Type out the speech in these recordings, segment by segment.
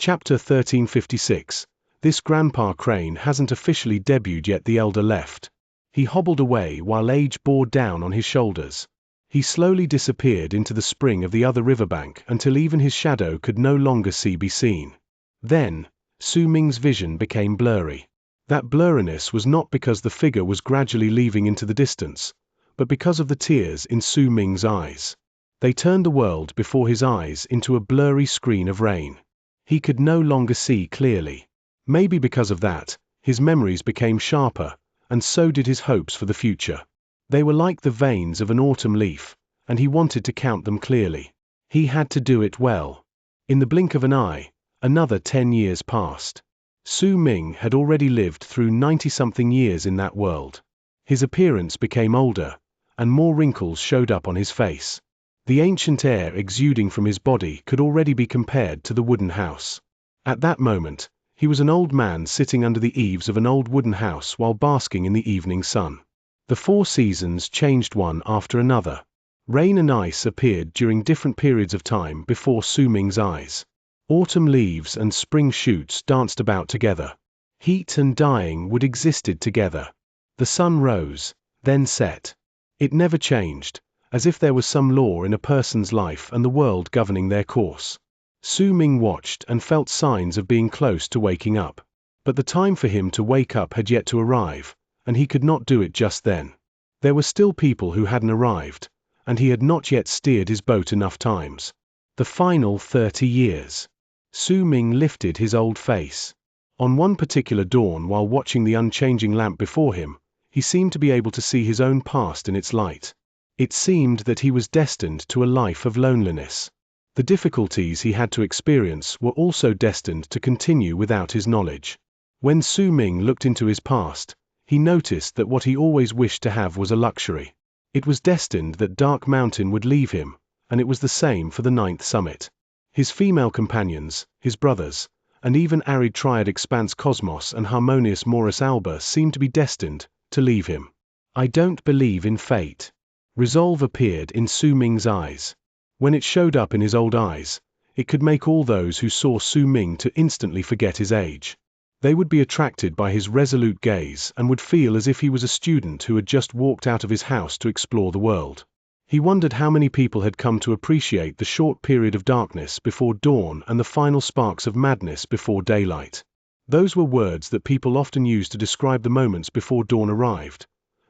Chapter 1356. This Grandpa Crane hasn't officially debuted yet. The elder left. He hobbled away while age bore down on his shoulders. He slowly disappeared into the spring of the other riverbank until even his shadow could no longer be seen. Then, Su Ming's vision became blurry. That blurriness was not because the figure was gradually leaving into the distance, but because of the tears in Su Ming's eyes. They turned the world before his eyes into a blurry screen of rain. He could no longer see clearly. Maybe because of that, his memories became sharper, and so did his hopes for the future. They were like the veins of an autumn leaf, and he wanted to count them clearly. He had to do it well. In the blink of an eye, another 10 years passed. Su Ming had already lived through 90-something years in that world. His appearance became older, and more wrinkles showed up on his face. The ancient air exuding from his body could already be compared to the wooden house. At that moment, he was an old man sitting under the eaves of an old wooden house while basking in the evening sun. The 4 seasons changed one after another. Rain and ice appeared during different periods of time before Su Ming's eyes. Autumn leaves and spring shoots danced about together. Heat and dying wood existed together. The sun rose, then set. It never changed, as if there was some law in a person's life and the world governing their course. Su Ming watched and felt signs of being close to waking up. But the time for him to wake up had yet to arrive, and he could not do it just then. There were still people who hadn't arrived, and he had not yet steered his boat enough times. The final 30 years. Su Ming lifted his old face. On one particular dawn, while watching the unchanging lamp before him, he seemed to be able to see his own past in its light. It seemed that he was destined to a life of loneliness. The difficulties he had to experience were also destined to continue without his knowledge. When Su Ming looked into his past, he noticed that what he always wished to have was a luxury. It was destined that Dark Mountain would leave him, and it was the same for the 9th summit. His female companions, his brothers, and even arid Triad Expanse Cosmos and harmonious Morus Alba seemed to be destined to leave him. I don't believe in fate. Resolve appeared in Su Ming's eyes. When it showed up in his old eyes, it could make all those who saw Su Ming to instantly forget his age. They would be attracted by his resolute gaze and would feel as if he was a student who had just walked out of his house to explore the world. He wondered how many people had come to appreciate the short period of darkness before dawn and the final sparks of madness before daylight. Those were words that people often used to describe the moments before dawn arrived.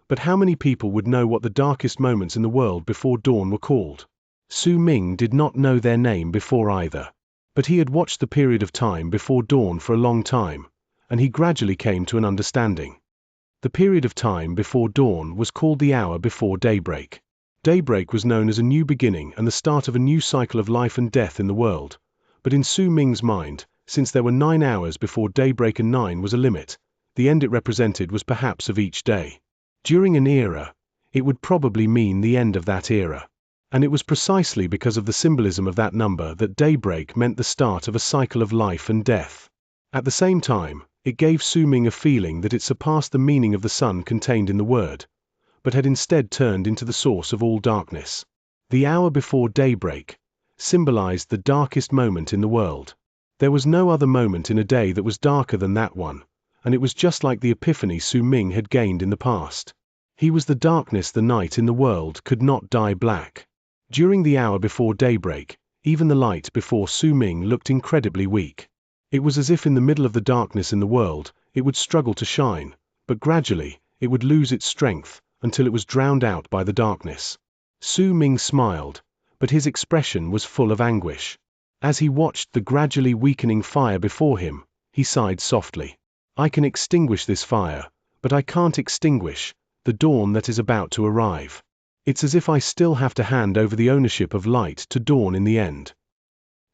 But how many people would know what the darkest moments in the world before dawn were called? Su Ming did not know their name before either. But he had watched the period of time before dawn for a long time, and he gradually came to an understanding. The period of time before dawn was called the hour before daybreak. Daybreak was known as a new beginning and the start of a new cycle of life and death in the world. But in Su Ming's mind, since there were 9 hours before daybreak and 9 was a limit, the end it represented was perhaps of each day. During an era, it would probably mean the end of that era. And it was precisely because of the symbolism of that number that daybreak meant the start of a cycle of life and death. At the same time, it gave Su Ming a feeling that it surpassed the meaning of the sun contained in the word, but had instead turned into the source of all darkness. The hour before daybreak symbolized the darkest moment in the world. There was no other moment in a day that was darker than that one, and it was just like the epiphany Su Ming had gained in the past. He was the darkness the night in the world could not dye black. During the hour before daybreak, even the light before Su Ming looked incredibly weak. It was as if in the middle of the darkness in the world, it would struggle to shine, but gradually, it would lose its strength, until it was drowned out by the darkness. Su Ming smiled, but his expression was full of anguish. As he watched the gradually weakening fire before him, he sighed softly. I can extinguish this fire, but I can't extinguish the dawn that is about to arrive. It's as if I still have to hand over the ownership of light to dawn in the end.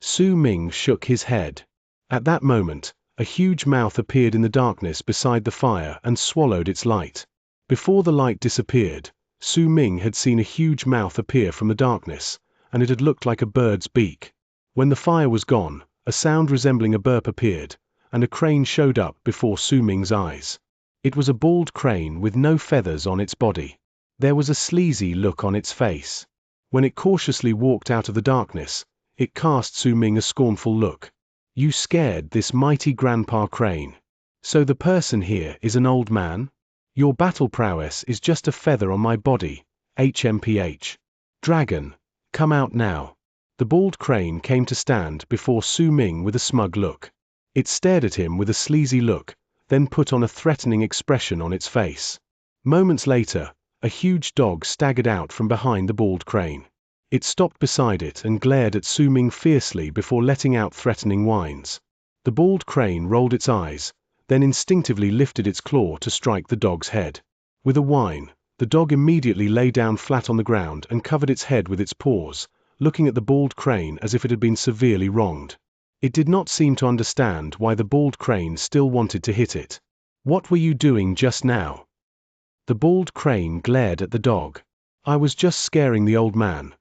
Su Ming shook his head. At that moment, a huge mouth appeared in the darkness beside the fire and swallowed its light. Before the light disappeared, Su Ming had seen a huge mouth appear from the darkness, and it had looked like a bird's beak. When the fire was gone, a sound resembling a burp appeared, and a crane showed up before Su Ming's eyes. It was a bald crane with no feathers on its body. There was a sleazy look on its face. When it cautiously walked out of the darkness, it cast Su Ming a scornful look. You scared this mighty Grandpa Crane. So the person here is an old man? Your battle prowess is just a feather on my body, HMPH. Dragon, come out now. The bald crane came to stand before Su Ming with a smug look. It stared at him with a sleazy look, then put on a threatening expression on its face. Moments later, a huge dog staggered out from behind the bald crane. It stopped beside it and glared at Su Ming fiercely before letting out threatening whines. The bald crane rolled its eyes, then instinctively lifted its claw to strike the dog's head. With a whine, the dog immediately lay down flat on the ground and covered its head with its paws, looking at the bald crane as if it had been severely wronged. It did not seem to understand why the bald crane still wanted to hit it. What were you doing just now? The bald crane glared at the dog. I was just scaring the old man,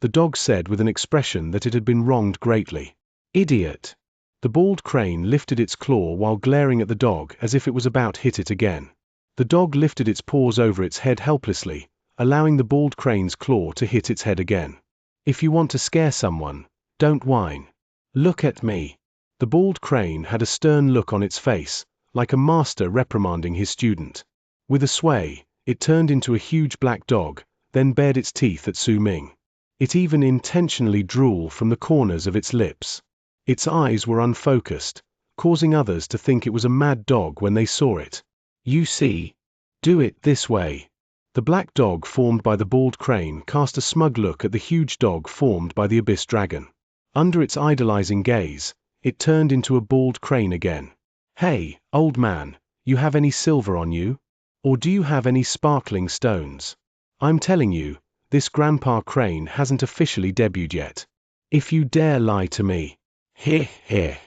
the dog said with an expression that it had been wronged greatly. Idiot! The bald crane lifted its claw while glaring at the dog as if it was about to hit it again. The dog lifted its paws over its head helplessly, allowing the bald crane's claw to hit its head again. If you want to scare someone, don't whine. Look at me. The bald crane had a stern look on its face, like a master reprimanding his student. With a sway, it turned into a huge black dog, then bared its teeth at Su Ming. It even intentionally drooled from the corners of its lips. Its eyes were unfocused, causing others to think it was a mad dog when they saw it. You see? Do it this way. The black dog formed by the bald crane cast a smug look at the huge dog formed by the abyss dragon. Under its idolizing gaze, it turned into a bald crane again. Hey, old man, you have any silver on you? Or do you have any sparkling stones? I'm telling you, this Grandpa Crane hasn't officially debuted yet. If you dare lie to me. Heh heh.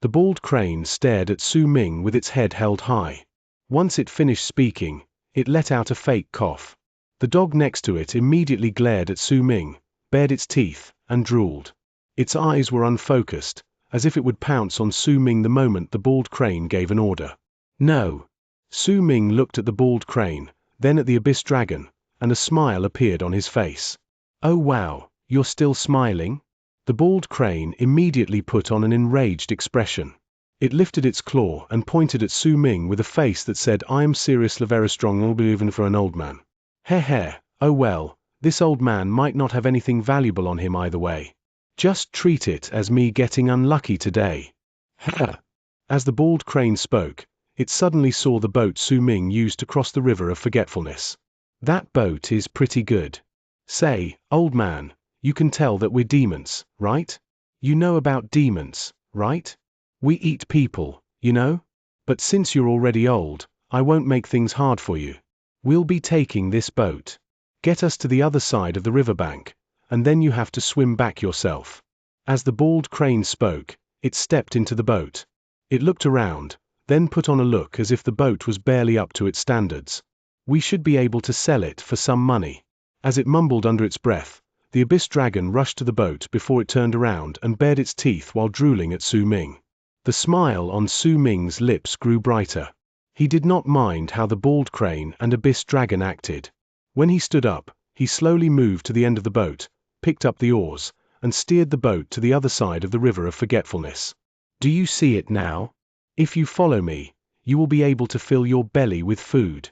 The bald crane stared at Su Ming with its head held high. Once it finished speaking, it let out a fake cough. The dog next to it immediately glared at Su Ming, bared its teeth, and drooled. Its eyes were unfocused, as if it would pounce on Su Ming the moment the bald crane gave an order. No. Su Ming looked at the bald crane, then at the abyss dragon, and a smile appeared on his face. Oh wow, you're still smiling? The bald crane immediately put on an enraged expression. It lifted its claw and pointed at Su Ming with a face that said, I am seriously very strong even for an old man. Heh heh, oh well, this old man might not have anything valuable on him either way. Just treat it as me getting unlucky today. Ha! As the bald crane spoke, it suddenly saw the boat Su Ming used to cross the river of forgetfulness. That boat is pretty good. Say, old man, you can tell that we're demons, right? You know about demons, right? We eat people, you know? But since you're already old, I won't make things hard for you. We'll be taking this boat. Get us to the other side of the riverbank, and then you have to swim back yourself. As the bald crane spoke, it stepped into the boat. It looked around, then put on a look as if the boat was barely up to its standards. We should be able to sell it for some money. As it mumbled under its breath, the abyss dragon rushed to the boat before it turned around and bared its teeth while drooling at Su Ming. The smile on Su Ming's lips grew brighter. He did not mind how the bald crane and abyss dragon acted. When he stood up, he slowly moved to the end of the boat, picked up the oars, and steered the boat to the other side of the river of forgetfulness. Do you see it now? If you follow me, you will be able to fill your belly with food.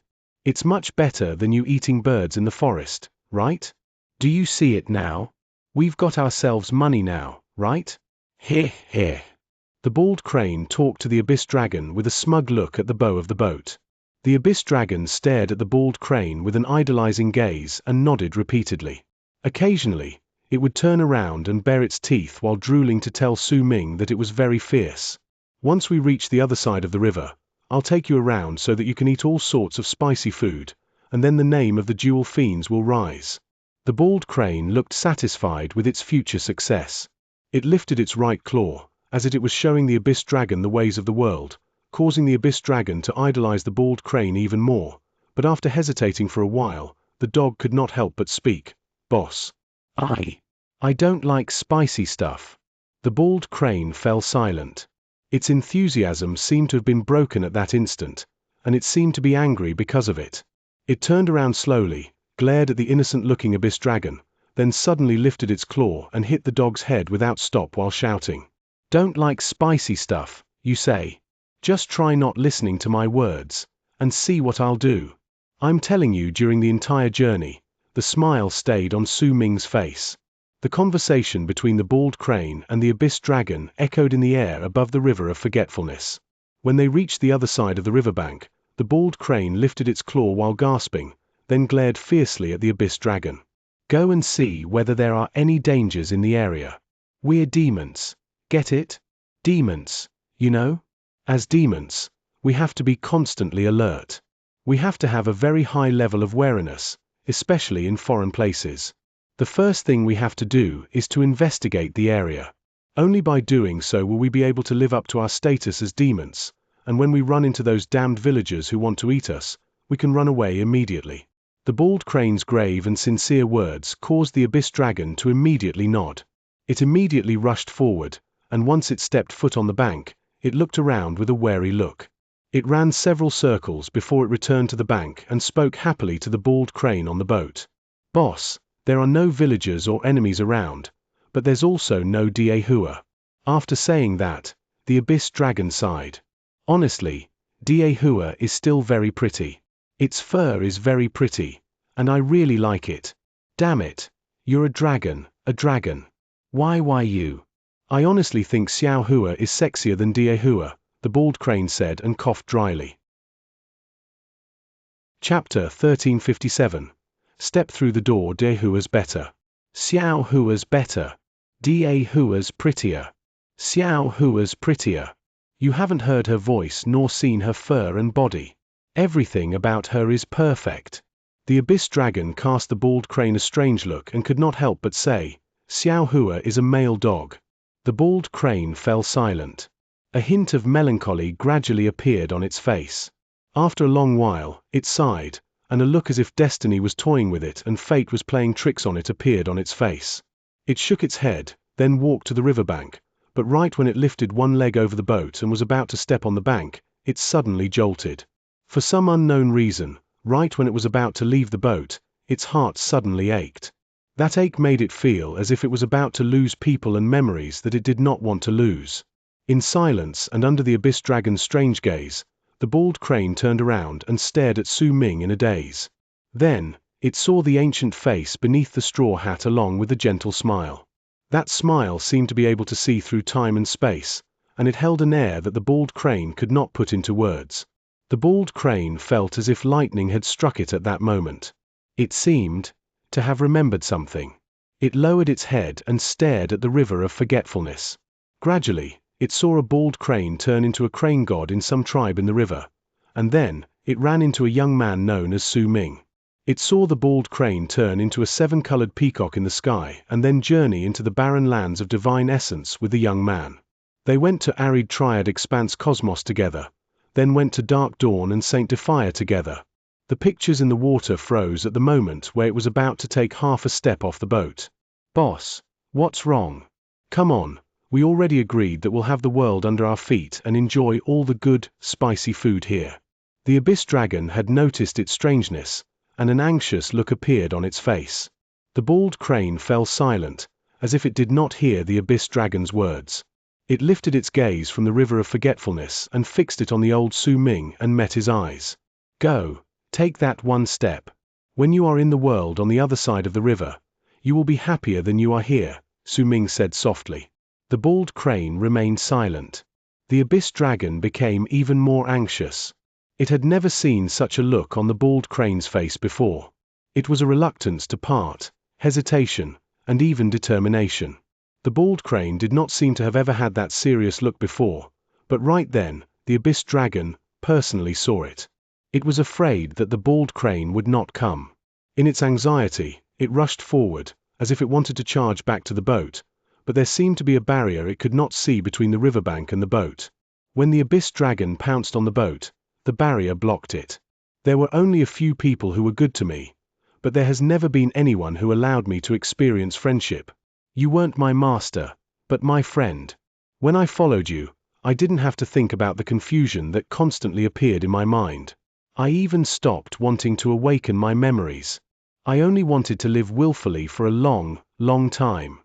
It's much better than you eating birds in the forest, right? Do you see it now? We've got ourselves money now, right? Heh heh. The bald crane talked to the abyss dragon with a smug look at the bow of the boat. The abyss dragon stared at the bald crane with an idolizing gaze and nodded repeatedly. Occasionally, it would turn around and bare its teeth while drooling to tell Su Ming that it was very fierce. Once we reach the other side of the river, I'll take you around so that you can eat all sorts of spicy food, and then the name of the dual fiends will rise. The bald crane looked satisfied with its future success. It lifted its right claw, as it was showing the abyss dragon the ways of the world, causing the abyss dragon to idolize the bald crane even more, but after hesitating for a while, the dog could not help but speak. Boss. I don't like spicy stuff. The bald crane fell silent. Its enthusiasm seemed to have been broken at that instant, and it seemed to be angry because of it. It turned around slowly, glared at the innocent-looking abyss dragon, then suddenly lifted its claw and hit the dog's head without stop while shouting. Don't like spicy stuff, you say. Just try not listening to my words, and see what I'll do. I'm telling you, during the entire journey, the smile stayed on Su Ming's face. The conversation between the bald crane and the abyss dragon echoed in the air above the river of forgetfulness. When they reached the other side of the riverbank, the bald crane lifted its claw while gasping, then glared fiercely at the abyss dragon. Go and see whether there are any dangers in the area. We're demons. Get it? Demons, you know? As demons, we have to be constantly alert. We have to have a very high level of wariness, especially in foreign places. The first thing we have to do is to investigate the area. Only by doing so will we be able to live up to our status as demons, and when we run into those damned villagers who want to eat us, we can run away immediately. The bald crane's grave and sincere words caused the abyss dragon to immediately nod. It immediately rushed forward, and once it stepped foot on the bank, it looked around with a wary look. It ran several circles before it returned to the bank and spoke happily to the bald crane on the boat. Boss, there are no villagers or enemies around, but there's also no Daehua. After saying that, the abyss dragon sighed. Honestly, Daehua is still very pretty. Its fur is very pretty, and I really like it. Damn it, you're a dragon, a dragon. Why you? I honestly think Xiaohua is sexier than Daehua, the bald crane said and coughed dryly. Chapter 1357. Step through the door. Daehua's better. Xiaohua's better. Daehua's prettier. Xiaohua's prettier. You haven't heard her voice nor seen her fur and body. Everything about her is perfect. The abyss dragon cast the bald crane a strange look and could not help but say, Xiaohua is a male dog. The bald crane fell silent. A hint of melancholy gradually appeared on its face. After a long while, it sighed, and a look as if destiny was toying with it and fate was playing tricks on it appeared on its face. It shook its head, then walked to the riverbank, but right when it lifted one leg over the boat and was about to step on the bank, it suddenly jolted. For some unknown reason, right when it was about to leave the boat, its heart suddenly ached. That ache made it feel as if it was about to lose people and memories that it did not want to lose. In silence and under the abyss dragon's strange gaze, the bald crane turned around and stared at Su Ming in a daze. Then, it saw the ancient face beneath the straw hat along with a gentle smile. That smile seemed to be able to see through time and space, and it held an air that the bald crane could not put into words. The bald crane felt as if lightning had struck it at that moment. It seemed to have remembered something. It lowered its head and stared at the river of forgetfulness. Gradually, it saw a bald crane turn into a crane god in some tribe in the river, and then, it ran into a young man known as Su Ming. It saw the bald crane turn into a seven-colored peacock in the sky and then journey into the barren lands of divine essence with the young man. They went to arid triad expanse cosmos together, then went to Dark Dawn and Saint Defia together. The pictures in the water froze at the moment where it was about to take half a step off the boat. Boss, what's wrong? Come on, we already agreed that we'll have the world under our feet and enjoy all the good, spicy food here. The abyss dragon had noticed its strangeness, and an anxious look appeared on its face. The bald crane fell silent, as if it did not hear the abyss dragon's words. It lifted its gaze from the river of forgetfulness and fixed it on the old Su Ming and met his eyes. Go, take that one step. When you are in the world on the other side of the river, you will be happier than you are here, Su Ming said softly. The bald crane remained silent. The abyss dragon became even more anxious. It had never seen such a look on the bald crane's face before. It was a reluctance to part, hesitation, and even determination. The bald crane did not seem to have ever had that serious look before, but right then, the abyss dragon personally saw it. It was afraid that the bald crane would not come. In its anxiety, it rushed forward, as if it wanted to charge back to the boat, but there seemed to be a barrier it could not see between the riverbank and the boat. When the abyss dragon pounced on the boat, the barrier blocked it. There were only a few people who were good to me, but there has never been anyone who allowed me to experience friendship. You weren't my master, but my friend. When I followed you, I didn't have to think about the confusion that constantly appeared in my mind. I even stopped wanting to awaken my memories. I only wanted to live willfully for a long, long time.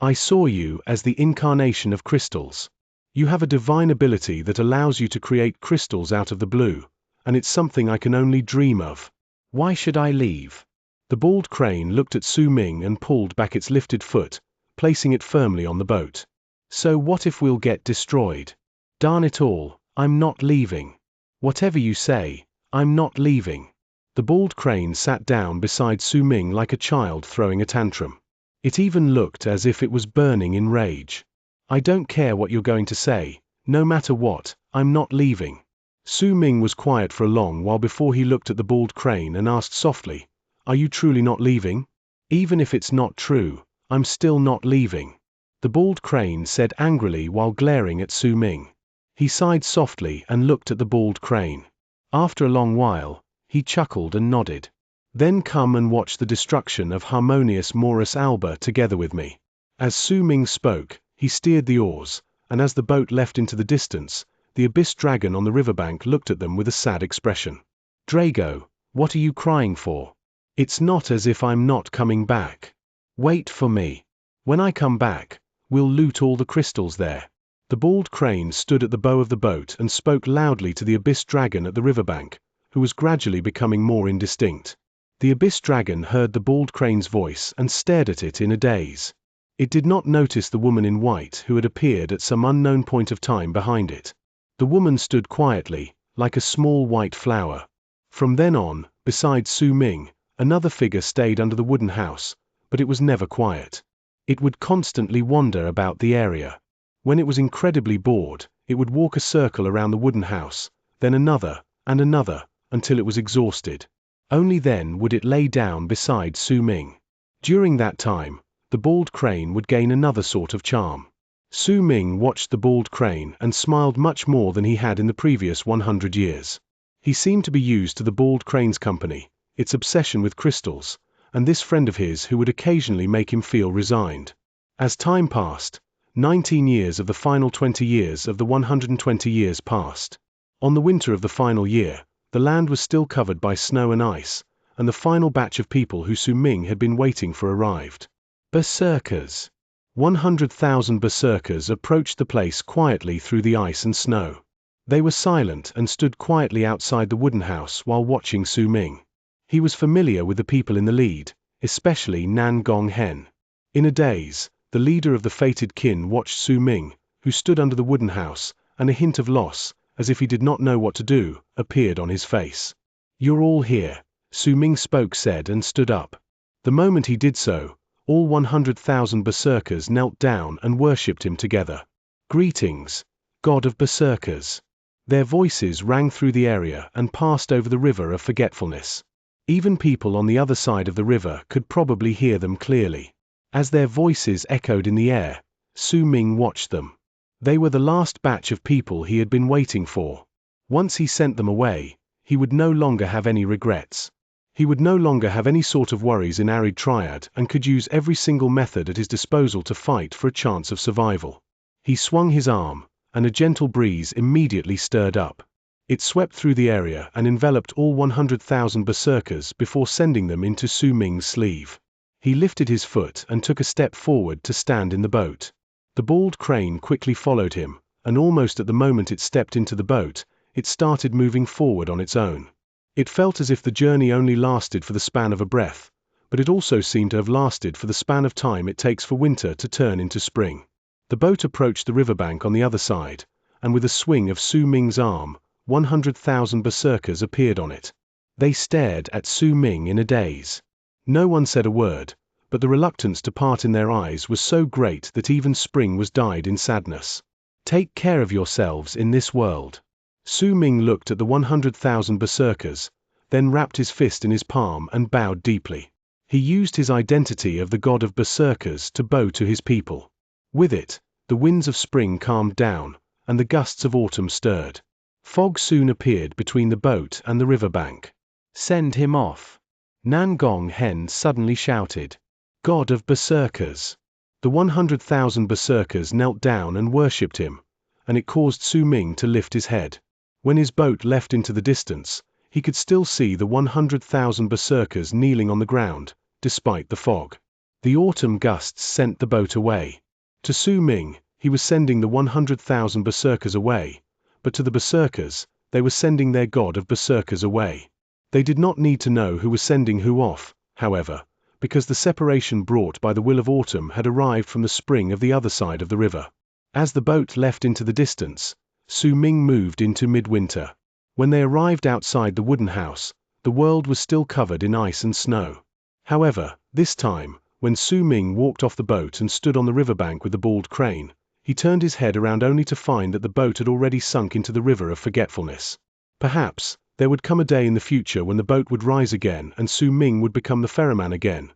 I saw you as the incarnation of crystals. You have a divine ability that allows you to create crystals out of the blue, and it's something I can only dream of. Why should I leave? The bald crane looked at Su Ming and pulled back its lifted foot, placing it firmly on the boat. So what if we'll get destroyed? Darn it all, I'm not leaving. Whatever you say, I'm not leaving. The bald crane sat down beside Su Ming like a child throwing a tantrum. It even looked as if it was burning in rage. I don't care what you're going to say, no matter what, I'm not leaving. Su Ming was quiet for a long while before he looked at the bald crane and asked softly, Are you truly not leaving? Even if it's not true, I'm still not leaving. The bald crane said angrily while glaring at Su Ming. He sighed softly and looked at the bald crane. After a long while, he chuckled and nodded. Then come and watch the destruction of harmonious Morus Alba together with me. As Su Ming spoke, he steered the oars, and as the boat left into the distance, the abyss dragon on the riverbank looked at them with a sad expression. Drago, what are you crying for? It's not as if I'm not coming back. Wait for me. When I come back, we'll loot all the crystals there. The bald crane stood at the bow of the boat and spoke loudly to the abyss dragon at the riverbank, who was gradually becoming more indistinct. The abyss dragon heard the bald crane's voice and stared at it in a daze. It did not notice the woman in white who had appeared at some unknown point of time behind it. The woman stood quietly, like a small white flower. From then on, beside Su Ming, another figure stayed under the wooden house, but it was never quiet. It would constantly wander about the area. When it was incredibly bored, it would walk a circle around the wooden house, then another, and another, until it was exhausted. Only then would it lay down beside Su Ming. During that time, the bald crane would gain another sort of charm. Su Ming watched the bald crane and smiled much more than he had in the previous 100 years. He seemed to be used to the bald crane's company, its obsession with crystals, and this friend of his who would occasionally make him feel resigned. As time passed, 19 years of the final 20 years of the 120 years passed. On the winter of the final year, the land was still covered by snow and ice, and the final batch of people who Su Ming had been waiting for arrived. Berserkers. 100,000 berserkers approached the place quietly through the ice and snow. They were silent and stood quietly outside the wooden house while watching Su Ming. He was familiar with the people in the lead, especially Nan Gong Hen. In a daze, the leader of the fated kin watched Su Ming, who stood under the wooden house, and a hint of loss, as if he did not know what to do, appeared on his face. You're all here, Su Ming said and stood up. The moment he did so, all 100,000 berserkers knelt down and worshipped him together. Greetings, God of Berserkers. Their voices rang through the area and passed over the river of forgetfulness. Even people on the other side of the river could probably hear them clearly. As their voices echoed in the air, Su Ming watched them. They were the last batch of people he had been waiting for. Once he sent them away, he would no longer have any regrets. He would no longer have any sort of worries in Arid Triad and could use every single method at his disposal to fight for a chance of survival. He swung his arm, and a gentle breeze immediately stirred up. It swept through the area and enveloped all 100,000 berserkers before sending them into Su Ming's sleeve. He lifted his foot and took a step forward to stand in the boat. The bald crane quickly followed him, and almost at the moment it stepped into the boat, it started moving forward on its own. It felt as if the journey only lasted for the span of a breath, but it also seemed to have lasted for the span of time it takes for winter to turn into spring. The boat approached the riverbank on the other side, and with a swing of Su Ming's arm, 100,000 berserkers appeared on it. They stared at Su Ming in a daze. No one said a word, but the reluctance to part in their eyes was so great that even spring was dyed in sadness. Take care of yourselves in this world. Su Ming looked at the 100,000 berserkers, then wrapped his fist in his palm and bowed deeply. He used his identity of the god of berserkers to bow to his people. With it, the winds of spring calmed down, and the gusts of autumn stirred. Fog soon appeared between the boat and the riverbank. Send him off. Nan Gong Hen suddenly shouted. God of Berserkers. The 100,000 berserkers knelt down and worshipped him, and it caused Su Ming to lift his head. When his boat left into the distance, he could still see the 100,000 berserkers kneeling on the ground, despite the fog. The autumn gusts sent the boat away. To Su Ming, he was sending the 100,000 berserkers away, but to the berserkers, they were sending their god of berserkers away. They did not need to know who was sending who off, however, because the separation brought by the will of autumn had arrived from the spring of the other side of the river. As the boat left into the distance, Su Ming moved into midwinter. When they arrived outside the wooden house, the world was still covered in ice and snow. However, this time, when Su Ming walked off the boat and stood on the riverbank with the bald crane, he turned his head around only to find that the boat had already sunk into the river of forgetfulness. Perhaps, there would come a day in the future when the boat would rise again and Su Ming would become the ferryman again,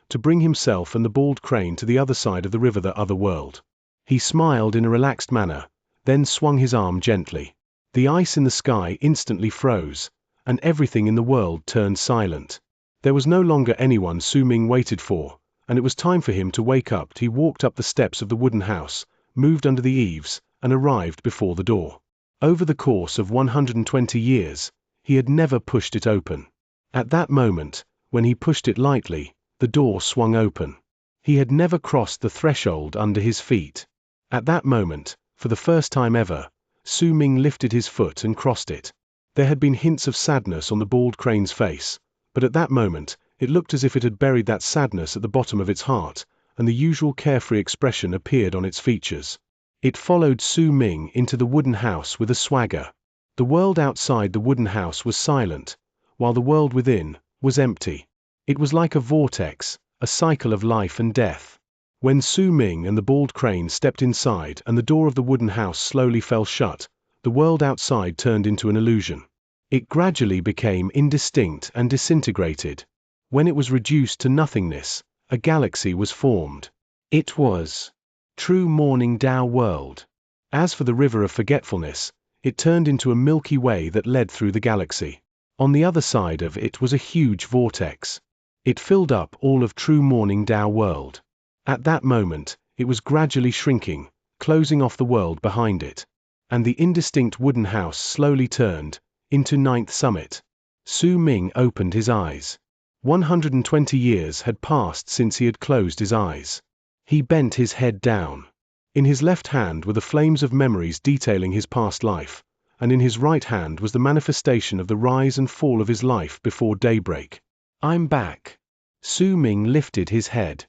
to bring himself and the bald crane to the other side of the river, the other world. He smiled in a relaxed manner, then swung his arm gently. The ice in the sky instantly froze, and everything in the world turned silent. There was no longer anyone Su Ming waited for, and it was time for him to wake up. He walked up the steps of the wooden house, moved under the eaves, and arrived before the door. Over the course of 120 years, he had never pushed it open. At that moment, when he pushed it lightly, the door swung open. He had never crossed the threshold under his feet. At that moment, for the first time ever, Su Ming lifted his foot and crossed it. There had been hints of sadness on the bald crane's face, but at that moment, it looked as if it had buried that sadness at the bottom of its heart, and the usual carefree expression appeared on its features. It followed Su Ming into the wooden house with a swagger. The world outside the wooden house was silent, while the world within was empty. It was like a vortex, a cycle of life and death. When Su Ming and the bald crane stepped inside and the door of the wooden house slowly fell shut, the world outside turned into an illusion. It gradually became indistinct and disintegrated. When it was reduced to nothingness, a galaxy was formed. It was true morning Tao world. As for the river of forgetfulness, it turned into a Milky Way that led through the galaxy. On the other side of it was a huge vortex. It filled up all of true morning Tao world. At that moment, it was gradually shrinking, closing off the world behind it. And the indistinct wooden house slowly turned into ninth summit. Su Ming opened his eyes. 120 years had passed since he had closed his eyes. He bent his head down. In his left hand were the flames of memories detailing his past life, and in his right hand was the manifestation of the rise and fall of his life before daybreak. I'm back. Su Ming lifted his head.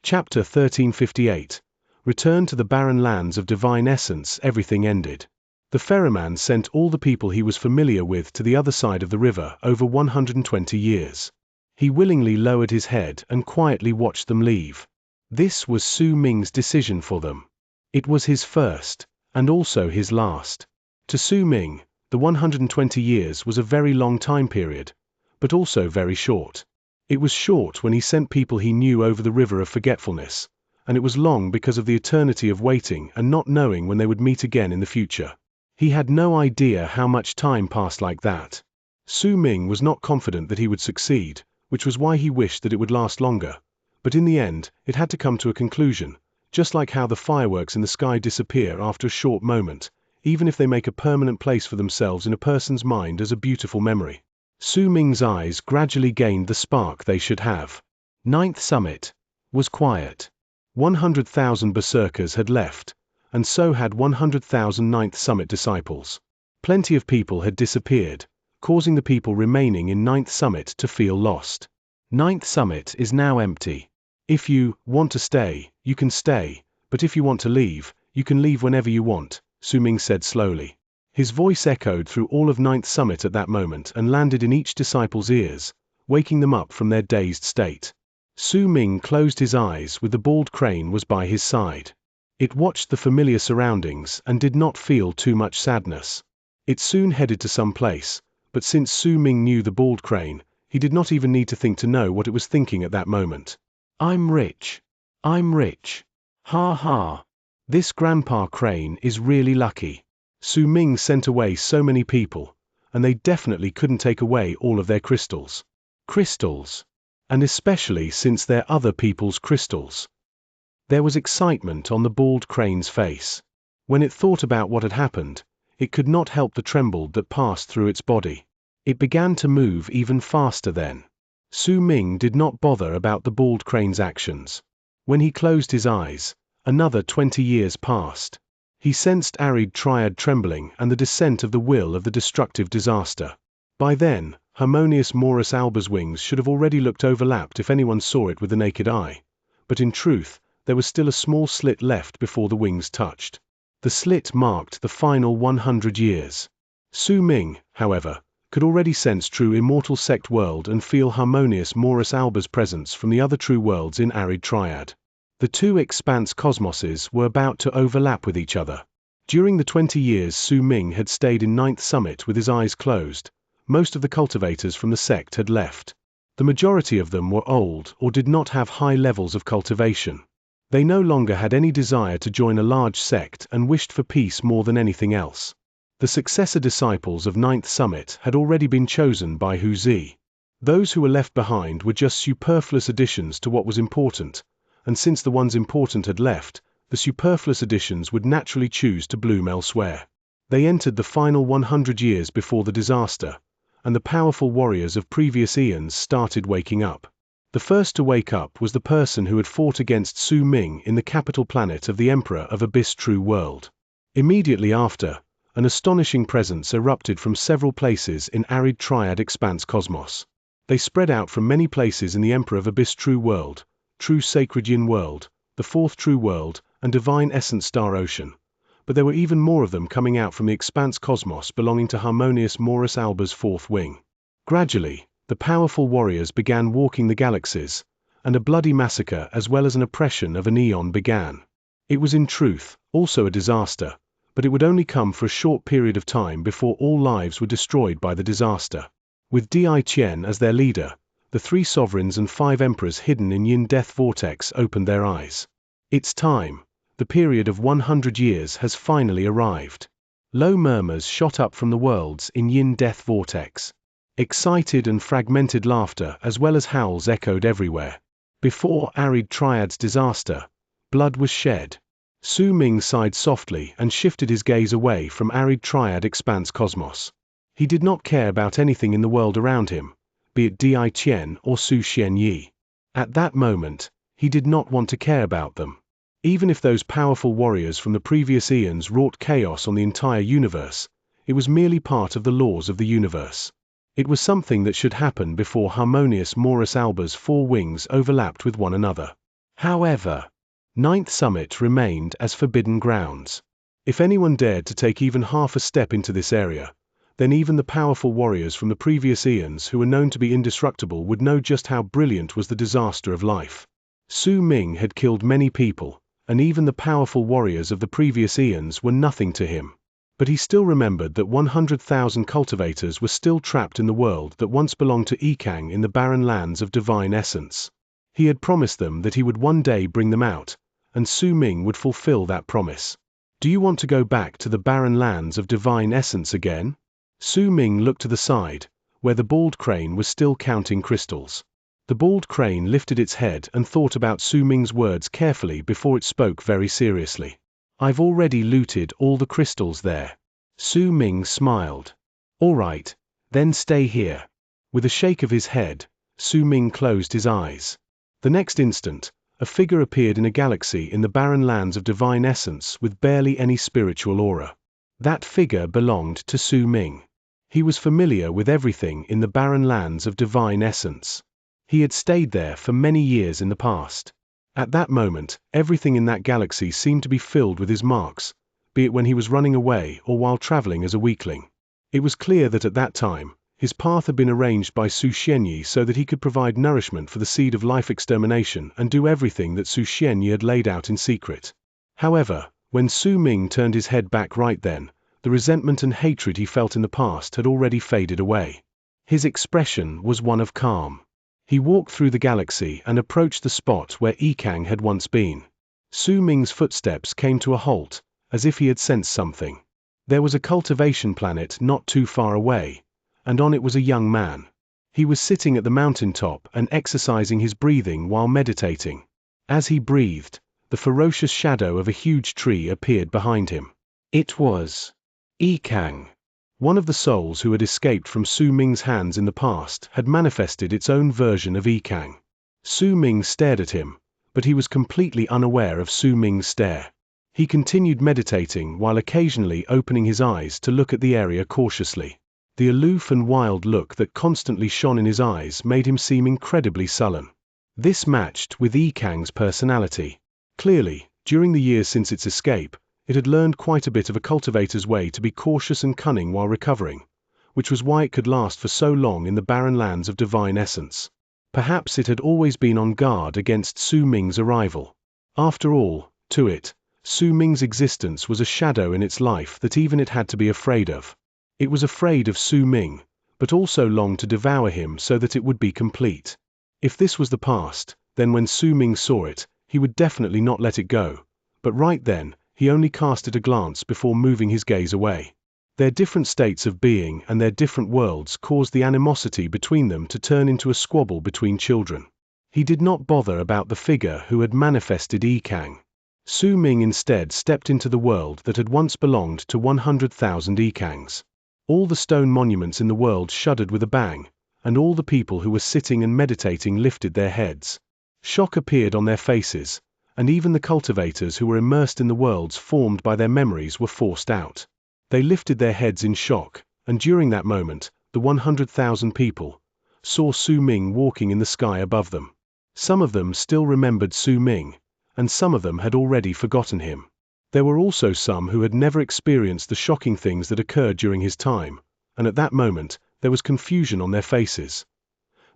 Chapter 1358. Return to the barren lands of divine essence. Everything ended. The ferryman sent all the people he was familiar with to the other side of the river over 120 years. He willingly lowered his head and quietly watched them leave. This was Su Ming's decision for them. It was his first, and also his last. To Su Ming, the 120 years was a very long time period, but also very short. It was short when he sent people he knew over the river of forgetfulness, and it was long because of the eternity of waiting and not knowing when they would meet again in the future. He had no idea how much time passed like that. Su Ming was not confident that he would succeed, which was why he wished that it would last longer. But in the end, it had to come to a conclusion, just like how the fireworks in the sky disappear after a short moment, even if they make a permanent place for themselves in a person's mind as a beautiful memory. Su Ming's eyes gradually gained the spark they should have. Ninth summit was quiet. 100,000 berserkers had left, and so had 100,000 ninth summit disciples. Plenty of people had disappeared, causing the people remaining in ninth summit to feel lost. Ninth summit is now empty. If you want to stay, you can stay, but if you want to leave, you can leave whenever you want, Su Ming said slowly. His voice echoed through all of ninth summit at that moment and landed in each disciple's ears, waking them up from their dazed state. Su Ming closed his eyes with the bald crane was by his side. It watched the familiar surroundings and did not feel too much sadness. It soon headed to some place, but since Su Ming knew the bald crane, he did not even need to think to know what it was thinking at that moment. I'm rich. I'm rich. Ha ha. This grandpa crane is really lucky. Su Ming sent away so many people, and they definitely couldn't take away all of their crystals. Crystals. And especially since they're other people's crystals. There was excitement on the bald crane's face. When it thought about what had happened, it could not help the tremble that passed through its body. It began to move even faster then. Su Ming did not bother about the bald crane's actions. When he closed his eyes, another 20 years passed. He sensed arid triad trembling and the descent of the will of the destructive disaster. By then, harmonious Morus alba's wings should have already looked overlapped if anyone saw it with the naked eye. But in truth, there was still a small slit left before the wings touched. The slit marked the final 100 years. Su Ming, however, could already sense true immortal sect world and feel harmonious Morus alba's presence from the other true worlds in arid triad. The two expanse cosmoses were about to overlap with each other. During the 20 years Su Ming had stayed in Ninth Summit with his eyes closed, most of the cultivators from the sect had left. The majority of them were old or did not have high levels of cultivation. They no longer had any desire to join a large sect and wished for peace more than anything else. The successor disciples of Ninth Summit had already been chosen by Hu Zi. Those who were left behind were just superfluous additions to what was important, and since the ones important had left, the superfluous additions would naturally choose to bloom elsewhere. They entered the final 100 years before the disaster, and the powerful warriors of previous eons started waking up. The first to wake up was the person who had fought against Su Ming in the capital planet of the Emperor of Abyss True World. Immediately after, an astonishing presence erupted from several places in arid triad expanse cosmos. They spread out from many places in the Emperor of Abyss True World, True Sacred Yin World, the Fourth True World, and Divine Essence Star Ocean. But there were even more of them coming out from the expanse cosmos belonging to harmonious Morus alba's fourth wing. Gradually, the powerful warriors began walking the galaxies, and a bloody massacre as well as an oppression of an eon began. It was in truth also a disaster, but it would only come for a short period of time before all lives were destroyed by the disaster. With Di Qian as their leader, the 3 sovereigns and 5 emperors hidden in Yin Death Vortex opened their eyes. It's time. The period of 100 years has finally arrived. Low murmurs shot up from the worlds in Yin Death Vortex. Excited and fragmented laughter as well as howls echoed everywhere. Before arid triad's disaster, blood was shed. Su Ming sighed softly and shifted his gaze away from arid triad expanse cosmos. He did not care about anything in the world around him, be it Di Qian or Su Xianyi. At that moment, he did not want to care about them. Even if those powerful warriors from the previous eons wrought chaos on the entire universe, it was merely part of the laws of the universe. It was something that should happen before harmonious Morus alba's 4 wings overlapped with one another. However, Ninth Summit remained as forbidden grounds. If anyone dared to take even half a step into this area, then even the powerful warriors from the previous eons who were known to be indestructible would know just how brilliant was the disaster of life. Su Ming had killed many people, and even the powerful warriors of the previous eons were nothing to him. But he still remembered that 100,000 cultivators were still trapped in the world that once belonged to Yikang in the barren lands of divine essence. He had promised them that he would one day bring them out, and Su Ming would fulfill that promise. Do you want to go back to the barren lands of divine essence again? Su Ming looked to the side, where the bald crane was still counting crystals. The bald crane lifted its head and thought about Su Ming's words carefully before it spoke very seriously. I've already looted all the crystals there. Su Ming smiled. All right, then stay here. With a shake of his head, Su Ming closed his eyes. The next instant, a figure appeared in a galaxy in the barren lands of divine essence with barely any spiritual aura. That figure belonged to Su Ming. He was familiar with everything in the barren lands of divine essence. He had stayed there for many years in the past. At that moment, everything in that galaxy seemed to be filled with his marks, be it when he was running away or while traveling as a weakling. It was clear that at that time, his path had been arranged by Su Xianyi so that he could provide nourishment for the seed of life extermination and do everything that Su Xianyi had laid out in secret. However, when Su Ming turned his head back right then, the resentment and hatred he felt in the past had already faded away. His expression was one of calm. He walked through the galaxy and approached the spot where Yikang had once been. Su Ming's footsteps came to a halt, as if he had sensed something. There was a cultivation planet not too far away, and on it was a young man. He was sitting at the mountaintop and exercising his breathing while meditating. As he breathed, the ferocious shadow of a huge tree appeared behind him. It was Yikang. One of the souls who had escaped from Su Ming's hands in the past had manifested its own version of Yikang. Su Ming stared at him, but he was completely unaware of Su Ming's stare. He continued meditating while occasionally opening his eyes to look at the area cautiously. The aloof and wild look that constantly shone in his eyes made him seem incredibly sullen. This matched with Yikang's personality. Clearly, during the years since its escape, it had learned quite a bit of a cultivator's way to be cautious and cunning while recovering, which was why it could last for so long in the barren lands of divine essence. Perhaps it had always been on guard against Su Ming's arrival. After all, to it, Su Ming's existence was a shadow in its life that even it had to be afraid of. It was afraid of Su Ming, but also longed to devour him so that it would be complete. If this was the past, then when Su Ming saw it, he would definitely not let it go, but right then, he only cast it a glance before moving his gaze away. Their different states of being and their different worlds caused the animosity between them to turn into a squabble between children. He did not bother about the figure who had manifested Yikang. Su Ming instead stepped into the world that had once belonged to 100,000 Yikangs. All the stone monuments in the world shuddered with a bang, and all the people who were sitting and meditating lifted their heads. Shock appeared on their faces, and even the cultivators who were immersed in the worlds formed by their memories were forced out. They lifted their heads in shock, and during that moment, the 100,000 people saw Su Ming walking in the sky above them. Some of them still remembered Su Ming, and some of them had already forgotten him. There were also some who had never experienced the shocking things that occurred during his time, and at that moment, there was confusion on their faces.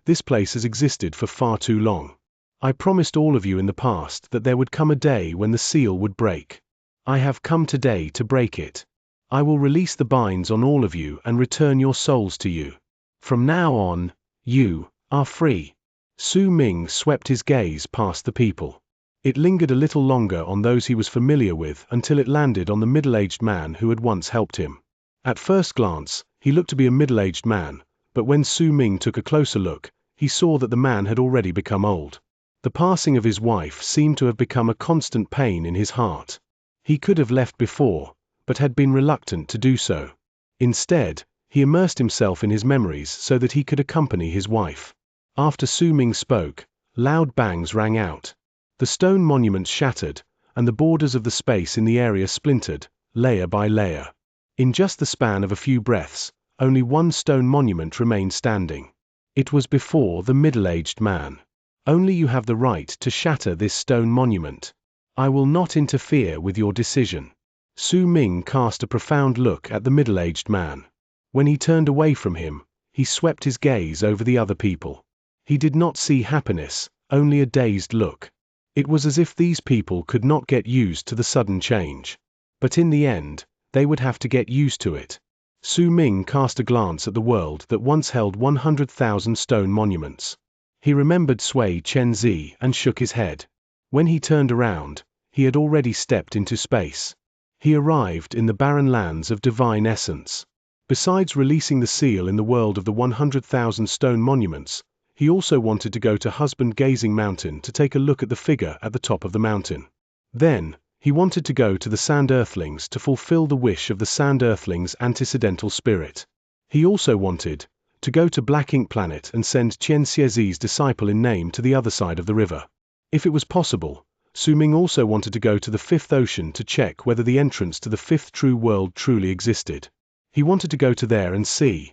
This place has existed for far too long. I promised all of you in the past that there would come a day when the seal would break. I have come today to break it. I will release the binds on all of you and return your souls to you. From now on, you are free. Su Ming swept his gaze past the people. It lingered a little longer on those he was familiar with until it landed on the middle-aged man who had once helped him. At first glance, he looked to be a middle-aged man, but when Su Ming took a closer look, he saw that the man had already become old. The passing of his wife seemed to have become a constant pain in his heart. He could have left before, but had been reluctant to do so. Instead, he immersed himself in his memories so that he could accompany his wife. After Su Ming spoke, loud bangs rang out. The stone monuments shattered, and the borders of the space in the area splintered, layer by layer. In just the span of a few breaths, only one stone monument remained standing. It was before the middle-aged man. Only you have the right to shatter this stone monument. I will not interfere with your decision. Su Ming cast a profound look at the middle-aged man. When he turned away from him, he swept his gaze over the other people. He did not see happiness, only a dazed look. It was as if these people could not get used to the sudden change. But in the end, they would have to get used to it. Su Ming cast a glance at the world that once held 100,000 stone monuments. He remembered Sui Chenzi and shook his head. When he turned around, he had already stepped into space. He arrived in the barren lands of divine essence. Besides releasing the seal in the world of the 100,000 stone monuments, he also wanted to go to Husband Gazing Mountain to take a look at the figure at the top of the mountain. Then, he wanted to go to the Sand Earthlings to fulfill the wish of the Sand Earthlings' antecedental spirit. He also wanted to go to Black Ink Planet and send Xianxia's disciple in name to the other side of the river. If it was possible, Su Ming also wanted to go to the Fifth Ocean to check whether the entrance to the Fifth True World truly existed. He wanted to go to there and see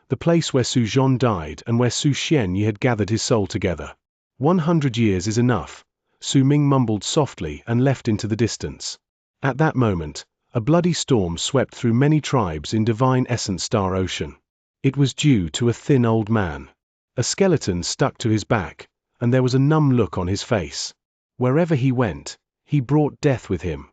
the place where Su Zhong died and where Su Xianxia had gathered his soul together. 100 years is enough, Su Ming mumbled softly and left into the distance. At that moment, a bloody storm swept through many tribes in Divine Essence Star Ocean. It was due to a thin old man. A skeleton stuck to his back, and there was a numb look on his face. Wherever he went, he brought death with him.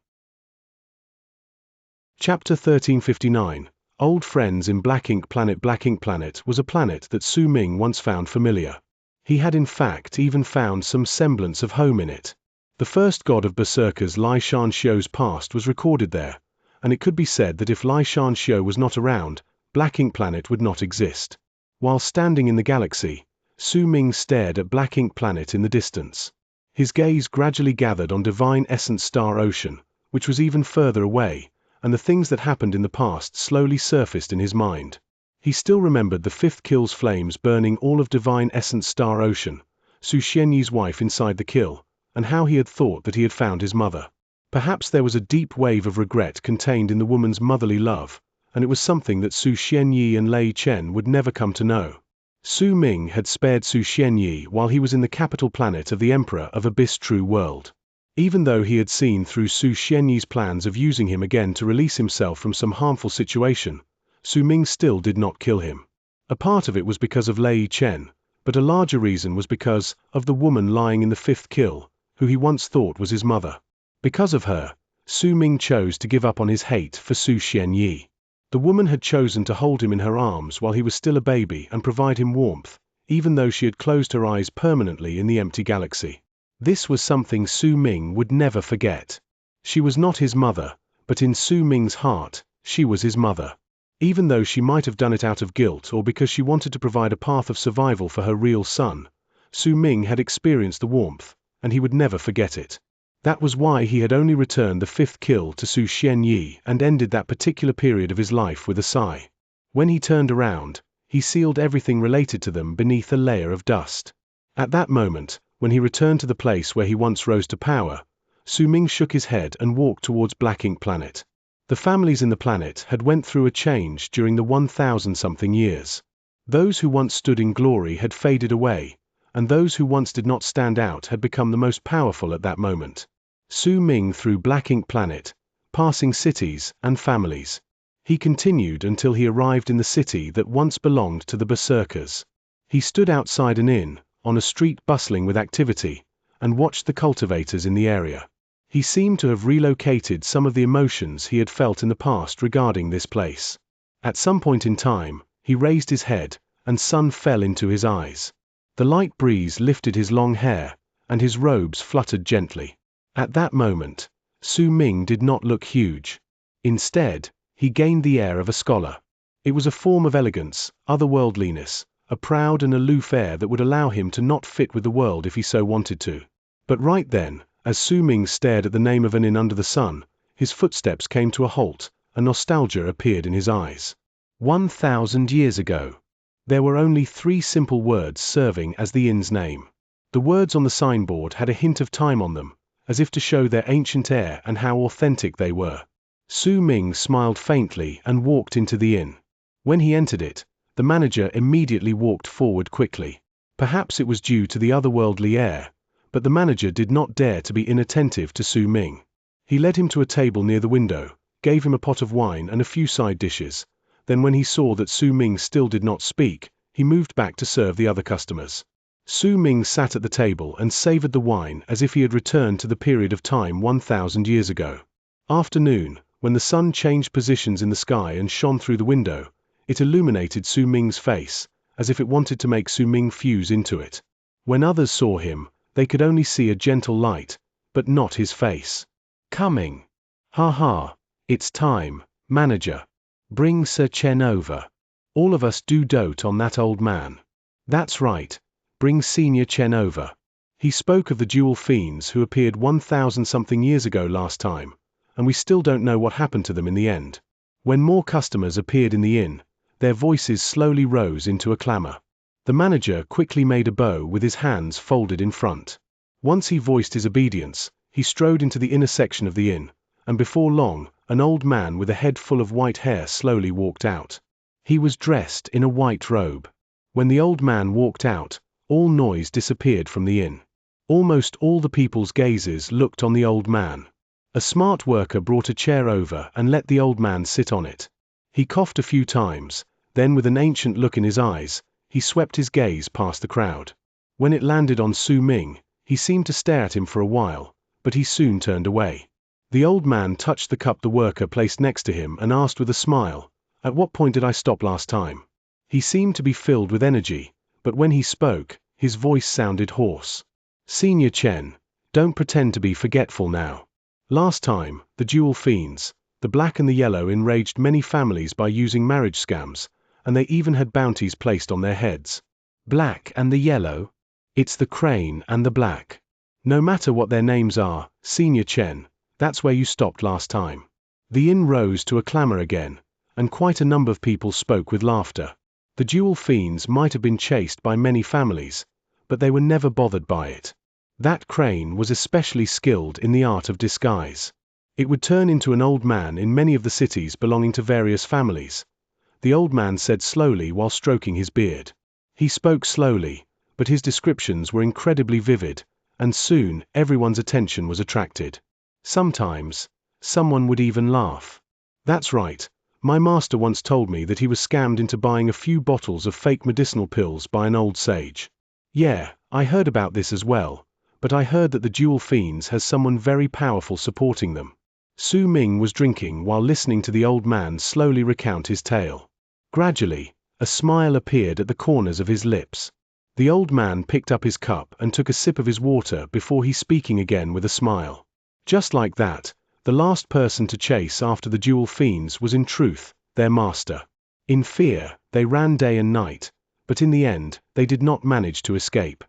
Chapter 1359. Old Friends in Black Ink Planet. Black Ink Planet was a planet that Su Ming once found familiar. He had in fact even found some semblance of home in it. The first god of berserkers Li Xianxia's past was recorded there, and it could be said that if Li Xianxia was not around, Black Ink Planet would not exist. While standing in the galaxy, Su Ming stared at Black Ink Planet in the distance. His gaze gradually gathered on Divine Essence Star Ocean, which was even further away, and the things that happened in the past slowly surfaced in his mind. He still remembered the fifth kill's flames burning all of Divine Essence Star Ocean, Su Xianyi's wife inside the kill, and how he had thought that he had found his mother. Perhaps there was a deep wave of regret contained in the woman's motherly love, and it was something that Su Xianyi and Lei Chen would never come to know. Su Ming had spared Su Xianyi while he was in the capital planet of the Emperor of Abyss True World. Even though he had seen through Su Xianyi's plans of using him again to release himself from some harmful situation, Su Ming still did not kill him. A part of it was because of Lei Chen, but a larger reason was because of the woman lying in the fifth kill, who he once thought was his mother. Because of her, Su Ming chose to give up on his hate for Su Xianyi. The woman had chosen to hold him in her arms while he was still a baby and provide him warmth, even though she had closed her eyes permanently in the empty galaxy. This was something Su Ming would never forget. She was not his mother, but in Su Ming's heart, she was his mother. Even though she might have done it out of guilt or because she wanted to provide a path of survival for her real son, Su Ming had experienced the warmth, and he would never forget it. That was why he had only returned the fifth kill to Su Xianyi and ended that particular period of his life with a sigh. When he turned around, he sealed everything related to them beneath a layer of dust. At that moment, when he returned to the place where he once rose to power, Su Ming shook his head and walked towards Black Ink Planet. The families in the planet had went through a change during the 1,000-something years. Those who once stood in glory had faded away, and those who once did not stand out had become the most powerful at that moment. Su Ming through Black Ink Planet, passing cities and families. He continued until he arrived in the city that once belonged to the Berserkers. He stood outside an inn, on a street bustling with activity, and watched the cultivators in the area. He seemed to have relocated some of the emotions he had felt in the past regarding this place. At some point in time, he raised his head, and sun fell into his eyes. The light breeze lifted his long hair, and his robes fluttered gently. At that moment, Su Ming did not look huge. Instead, he gained the air of a scholar. It was a form of elegance, otherworldliness, a proud and aloof air that would allow him to not fit with the world if he so wanted to. But right then, as Su Ming stared at the name of an inn under the sun, his footsteps came to a halt, and nostalgia appeared in his eyes. 1,000 years ago. There were only 3 simple words serving as the inn's name. The words on the signboard had a hint of time on them, as if to show their ancient air and how authentic they were. Su Ming smiled faintly and walked into the inn. When he entered it, the manager immediately walked forward quickly. Perhaps it was due to the otherworldly air, but the manager did not dare to be inattentive to Su Ming. He led him to a table near the window, gave him a pot of wine and a few side dishes. Then when he saw that Su Ming still did not speak, he moved back to serve the other customers. Su Ming sat at the table and savored the wine as if he had returned to the period of time 1,000 years ago. Afternoon, when the sun changed positions in the sky and shone through the window, it illuminated Su Ming's face, as if it wanted to make Su Ming fuse into it. When others saw him, they could only see a gentle light, but not his face. Coming. Ha ha, it's time, manager. Bring Sir Chen over. All of us do dote on that old man. That's right. Bring Senior Chen over. He spoke of the dual fiends who appeared 1,000-something years ago last time, and we still don't know what happened to them in the end. When more customers appeared in the inn, their voices slowly rose into a clamor. The manager quickly made a bow with his hands folded in front. Once he voiced his obedience, he strode into the inner section of the inn, and before long, an old man with a head full of white hair slowly walked out. He was dressed in a white robe. When the old man walked out, all noise disappeared from the inn. Almost all the people's gazes looked on the old man. A smart worker brought a chair over and let the old man sit on it. He coughed a few times, then with an ancient look in his eyes, he swept his gaze past the crowd. When it landed on Su Ming, he seemed to stare at him for a while, but he soon turned away. The old man touched the cup the worker placed next to him and asked with a smile, "At what point did I stop last time?" He seemed to be filled with energy, but when he spoke, his voice sounded hoarse. "Senior Chen, don't pretend to be forgetful now. Last time, the dual fiends, the black and the yellow, enraged many families by using marriage scams, and they even had bounties placed on their heads." Black and the yellow? It's the crane and the black. No matter what their names are, Senior Chen, that's where you stopped last time. The inn rose to a clamor again, and quite a number of people spoke with laughter. The dual fiends might have been chased by many families, but they were never bothered by it. That crane was especially skilled in the art of disguise. It would turn into an old man in many of the cities belonging to various families. The old man said slowly while stroking his beard. He spoke slowly, but his descriptions were incredibly vivid, and soon everyone's attention was attracted. Sometimes, someone would even laugh. That's right, my master once told me that he was scammed into buying a few bottles of fake medicinal pills by an old sage. Yeah, I heard about this as well, but I heard that the dual fiends has someone very powerful supporting them. Su Ming was drinking while listening to the old man slowly recount his tale. Gradually, a smile appeared at the corners of his lips. The old man picked up his cup and took a sip of his water before he speaking again with a smile. Just like that, the last person to chase after the dual fiends was in truth their master. In fear, they ran day and night, but in the end, they did not manage to escape.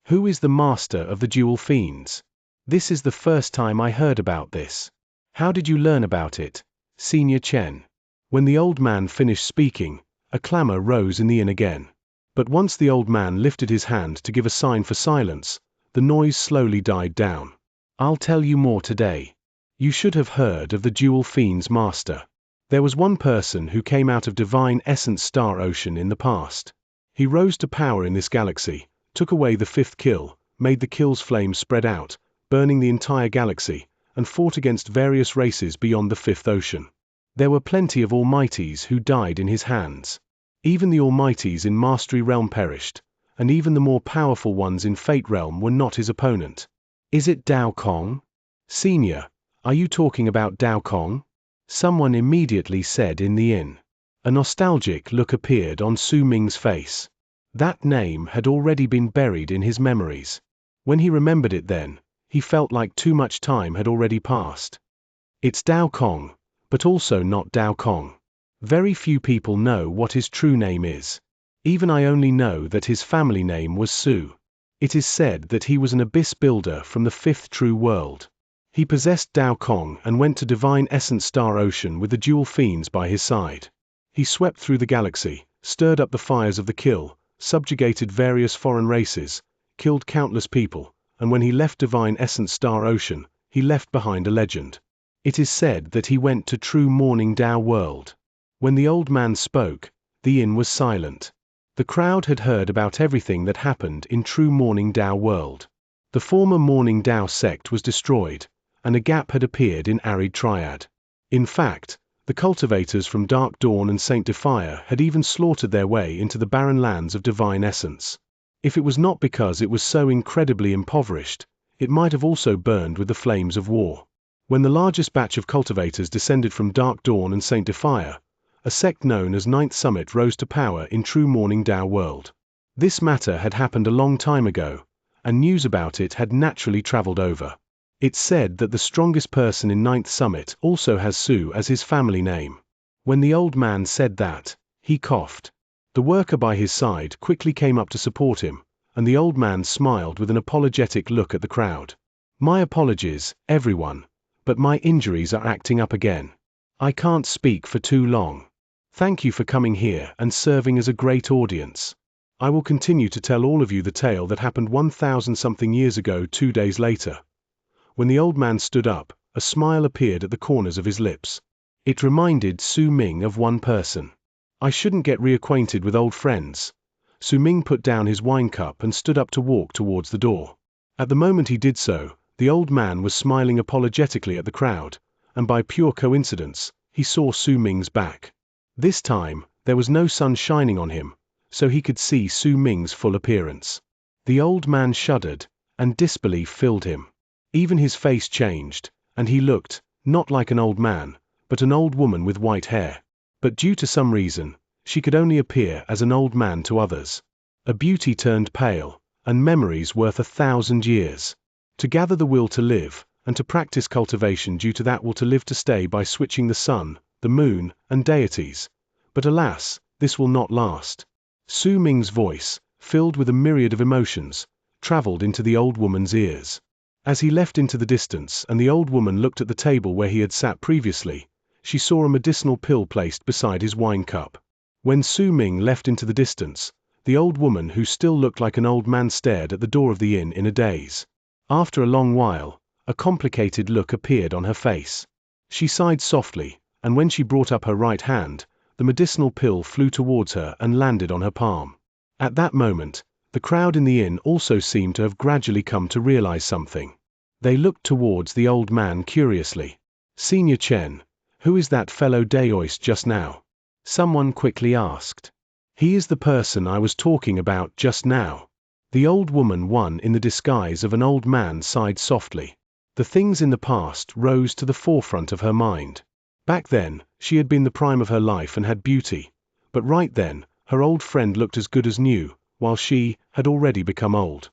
Who is the master of the dual fiends? This is the first time I heard about this. How did you learn about it, Senior Chen? When the old man finished speaking, a clamor rose in the inn again. But once the old man lifted his hand to give a sign for silence, the noise slowly died down. I'll tell you more today. You should have heard of the dual fiends master. There was one person who came out of divine essence star ocean in the past. He rose to power in this galaxy, took away the fifth kill, made the kill's flames spread out, burning the entire galaxy, and fought against various races beyond the fifth ocean. There were plenty of Almighties who died in his hands. Even the Almighties in Mastery Realm perished, and even the more powerful ones in Fate Realm were not his opponent. Is it Dao Kong? Senior, are you talking about Dao Kong? Someone immediately said in the inn. A nostalgic look appeared on Su Ming's face. That name had already been buried in his memories. When he remembered it then, he felt like too much time had already passed. It's Dao Kong, but also not Dao Kong. Very few people know what his true name is. Even I only know that his family name was Su. It is said that he was an abyss builder from the fifth true world. He possessed Dao Kong and went to Divine Essence Star Ocean with the dual fiends by his side. He swept through the galaxy, stirred up the fires of the kill, subjugated various foreign races, killed countless people, and when he left Divine Essence Star Ocean, he left behind a legend. It is said that he went to True Morning Dao World. When the old man spoke, the inn was silent. The crowd had heard about everything that happened in True Morning Dao World. The former Morning Dao sect was destroyed, and a gap had appeared in Arid Triad. In fact, the cultivators from Dark Dawn and Saint Defier had even slaughtered their way into the barren lands of Divine Essence. If it was not because it was so incredibly impoverished, it might have also burned with the flames of war. When the largest batch of cultivators descended from Dark Dawn and Saint Defier, a sect known as Ninth Summit rose to power in True Morning Dao World. This matter had happened a long time ago, and news about it had naturally traveled over. It's said that the strongest person in Ninth Summit also has Su as his family name. When the old man said that, he coughed. The worker by his side quickly came up to support him, and the old man smiled with an apologetic look at the crowd. My apologies, everyone, but my injuries are acting up again. I can't speak for too long. Thank you for coming here and serving as a great audience. I will continue to tell all of you the tale that happened 1,000-something years ago 2 days later. When the old man stood up, a smile appeared at the corners of his lips. It reminded Su Ming of one person. I shouldn't get reacquainted with old friends. Su Ming put down his wine cup and stood up to walk towards the door. At the moment he did so, the old man was smiling apologetically at the crowd, and by pure coincidence, he saw Su Ming's back. This time, there was no sun shining on him, so he could see Su Ming's full appearance. The old man shuddered, and disbelief filled him. Even his face changed, and he looked, not like an old man, but an old woman with white hair. But due to some reason, she could only appear as an old man to others. A beauty turned pale, and memories worth 1,000 years. To gather the will to live, and to practice cultivation due to that will to live to stay by switching the sun, the moon, and deities. But alas, this will not last. Su Ming's voice, filled with a myriad of emotions, traveled into the old woman's ears. As he left into the distance and the old woman looked at the table where he had sat previously, she saw a medicinal pill placed beside his wine cup. When Su Ming left into the distance, the old woman who still looked like an old man stared at the door of the inn in a daze. After a long while, a complicated look appeared on her face. She sighed softly, and when she brought up her right hand, the medicinal pill flew towards her and landed on her palm. At that moment, the crowd in the inn also seemed to have gradually come to realize something. They looked towards the old man curiously. "Senior Chen, who is that fellow Daoist just now?" someone quickly asked. "He is the person I was talking about just now." The old woman, one in the disguise of an old man, sighed softly. The things in the past rose to the forefront of her mind. Back then, she had been the prime of her life and had beauty, but right then, her old friend looked as good as new, while she had already become old.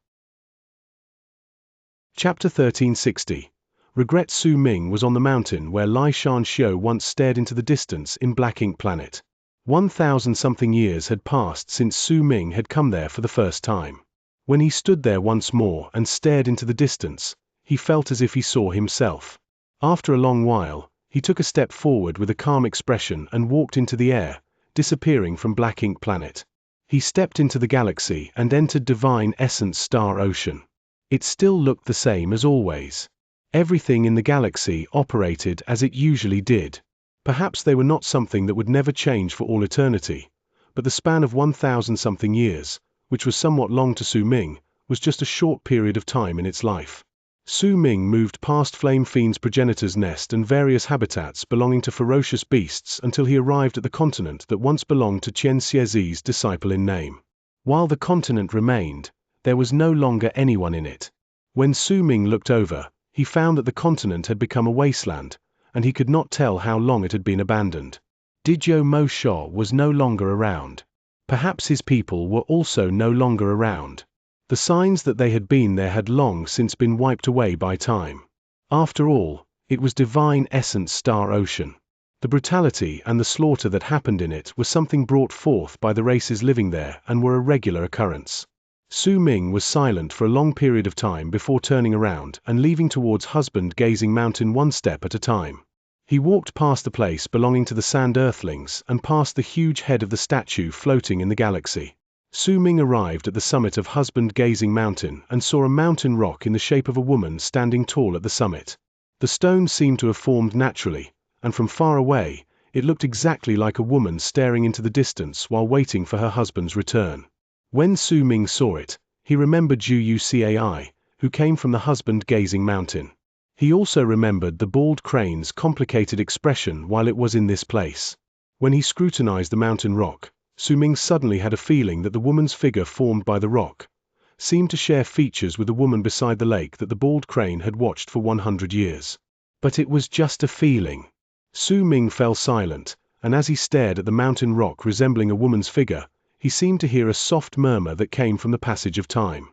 Chapter 1360. Regret. Su Ming was on the mountain where Xianxia once stared into the distance in Black Ink Planet. 1,000-something years had passed since Su Ming had come there for the first time. When he stood there once more and stared into the distance, he felt as if he saw himself. After a long while, he took a step forward with a calm expression and walked into the air, disappearing from Black Ink Planet. He stepped into the galaxy and entered Divine Essence Star Ocean. It still looked the same as always. Everything in the galaxy operated as it usually did. Perhaps they were not something that would never change for all eternity, but the span of 1,000-something years, which was somewhat long to Su Ming, was just a short period of time in its life. Su Ming moved past Flame Fiend's progenitor's nest and various habitats belonging to ferocious beasts until he arrived at the continent that once belonged to Xianxia's disciple in name. While the continent remained, there was no longer anyone in it. When Su Ming looked over, he found that the continent had become a wasteland, and he could not tell how long it had been abandoned. Dijo Mo Sha was no longer around. Perhaps his people were also no longer around. The signs that they had been there had long since been wiped away by time. After all, it was Divine Essence Star Ocean. The brutality and the slaughter that happened in it were something brought forth by the races living there and were a regular occurrence. Su Ming was silent for a long period of time before turning around and leaving towards Husband-Gazing Mountain one step at a time. He walked past the place belonging to the Sand Earthlings and past the huge head of the statue floating in the galaxy. Su Ming arrived at the summit of Husband-Gazing Mountain and saw a mountain rock in the shape of a woman standing tall at the summit. The stone seemed to have formed naturally, and from far away, it looked exactly like a woman staring into the distance while waiting for her husband's return. When Su Ming saw it, he remembered Zhu Yucai, who came from the Husband-Gazing Mountain. He also remembered the bald crane's complicated expression while it was in this place. When he scrutinized the mountain rock, Su Ming suddenly had a feeling that the woman's figure formed by the rock seemed to share features with the woman beside the lake that the bald crane had watched for 100 years. But it was just a feeling. Su Ming fell silent, and as he stared at the mountain rock resembling a woman's figure, he seemed to hear a soft murmur that came from the passage of time.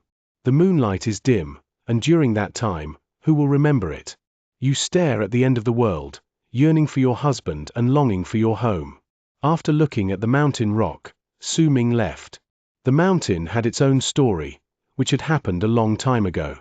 The moonlight is dim, and during that time, who will remember it? You stare at the end of the world, yearning for your husband and longing for your home. After looking at the mountain rock, Su Ming left. The mountain had its own story, which had happened a long time ago.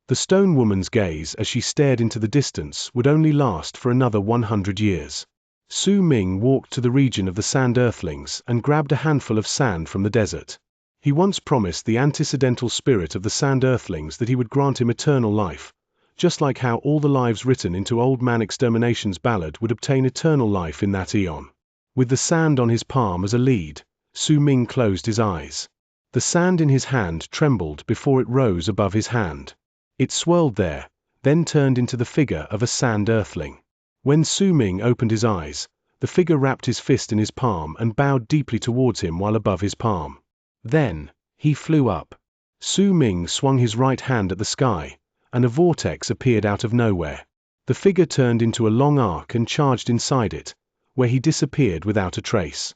The stone woman's gaze as she stared into the distance would only last for another 100 years. Su Ming walked to the region of the Sand Earthlings and grabbed a handful of sand from the desert. He once promised the antecedental spirit of the Sand Earthlings that he would grant him eternal life, just like how all the lives written into Old Man Extermination's ballad would obtain eternal life in that eon. With the sand on his palm as a lead, Su Ming closed his eyes. The sand in his hand trembled before it rose above his hand. It swirled there, then turned into the figure of a Sand Earthling. When Su Ming opened his eyes, the figure wrapped his fist in his palm and bowed deeply towards him while above his palm. Then, he flew up. Su Ming swung his right hand at the sky, and a vortex appeared out of nowhere. The figure turned into a long arc and charged inside it, where he disappeared without a trace.